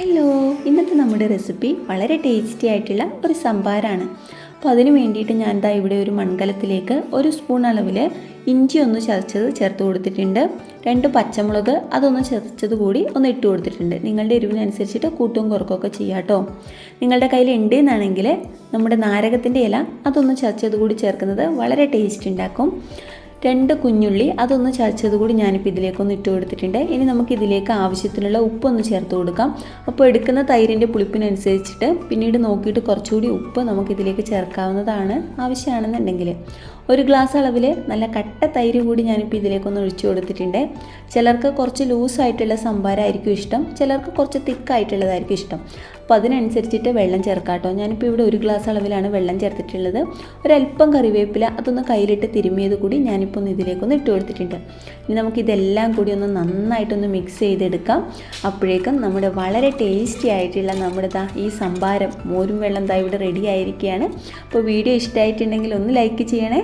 Hello, ഇന്നത്തെ നമ്മുടെ recipe വളരെ ടേസ്റ്റി ആയിട്ടുള്ള ഒരു സംഭാരമാണ്. അപ്പോൾ അതിന് വേണ്ടിയിട്ട് ഞാൻ ദാ ഇവിടെ ഒരു മൺകലത്തിലേക്ക് 1 സ്പൂൺ അളവിൽ ഇഞ്ചി ഒന്ന് ചതച്ചത് ചേർത്ത് കൊടുത്തിട്ടുണ്ട്. 2 പച്ചമുളക് അതൊന്ന് ചതച്ചത് കൂടി ഒന്ന് ഇട്ട് കൊടുത്തിട്ടുണ്ട്. നിങ്ങളുടെ എരിവിനനുസരിച്ചിട്ട് കൂട്ടും കുറക്കുകയൊക്കെ ചെയ്യാം കേട്ടോ. നിങ്ങളുടെ കയ്യിൽ ഉണ്ട് എന്നാണെങ്കിൽ നമ്മുടെ നാരകത്തിൻ്റെ ഇല അതൊന്ന് ചതച്ചത് കൂടി ചേർക്കുന്നത് വളരെ ടേസ്റ്റ് ഉണ്ടാക്കും. 2 കുഞ്ഞുള്ളി അതൊന്ന് ചതച്ചത് കൂടി ഞാനിപ്പോൾ ഇതിലേക്കൊന്ന് ഇട്ട് കൊടുത്തിട്ടുണ്ട്. ഇനി നമുക്കിതിലേക്ക് ആവശ്യത്തിനുള്ള ഉപ്പൊന്ന് ചേർത്ത് കൊടുക്കാം. അപ്പോൾ എടുക്കുന്ന തൈരിൻ്റെ പുളിപ്പിനനുസരിച്ചിട്ട് പിന്നീട് നോക്കിയിട്ട് കുറച്ചുകൂടി ഉപ്പ് നമുക്കിതിലേക്ക് ചേർക്കാവുന്നതാണ് ആവശ്യമാണെന്നുണ്ടെങ്കിൽ. 1 ഗ്ലാസ് അളവിൽ നല്ല കട്ട തൈര് കൂടി ഞാനിപ്പോൾ ഇതിലേക്കൊന്ന് ഒഴിച്ചു കൊടുത്തിട്ടുണ്ട്. ചിലർക്ക് കുറച്ച് ലൂസായിട്ടുള്ള സംഭാരമായിരിക്കും ഇഷ്ടം, ചിലർക്ക് കുറച്ച് തിക്കായിട്ടുള്ളതായിരിക്കും ഇഷ്ടം. അപ്പോൾ അതിനനുസരിച്ചിട്ട് വെള്ളം ചേർക്കാം കേട്ടോ. ഞാനിപ്പോൾ ഇവിടെ 1 ഗ്ലാസ് അളവിലാണ് വെള്ളം ചേർത്തിട്ടുള്ളത്. ഒരല്പം കറിവേപ്പില അതൊന്ന് കയ്യിലിട്ട് തിരുമ്മിയത് കൂടി ഞാനിപ്പോൾ ഒന്ന് ഇതിലേക്കൊന്ന് ഇട്ട് കൊടുത്തിട്ടുണ്ട്. ഇനി നമുക്കിതെല്ലാം കൂടി ഒന്ന് നന്നായിട്ടൊന്ന് മിക്സ് ചെയ്തെടുക്കാം. അപ്പോഴേക്കും നമ്മുടെ വളരെ ടേസ്റ്റി ആയിട്ടുള്ള നമ്മുടെ ഈ സംഭാരം മോരും വെള്ളം ഇവിടെ റെഡി ആയിരിക്കുകയാണ്. അപ്പോൾ വീഡിയോ ഇഷ്ടമായിട്ടുണ്ടെങ്കിൽ ഒന്ന് ലൈക്ക് ചെയ്യണേ.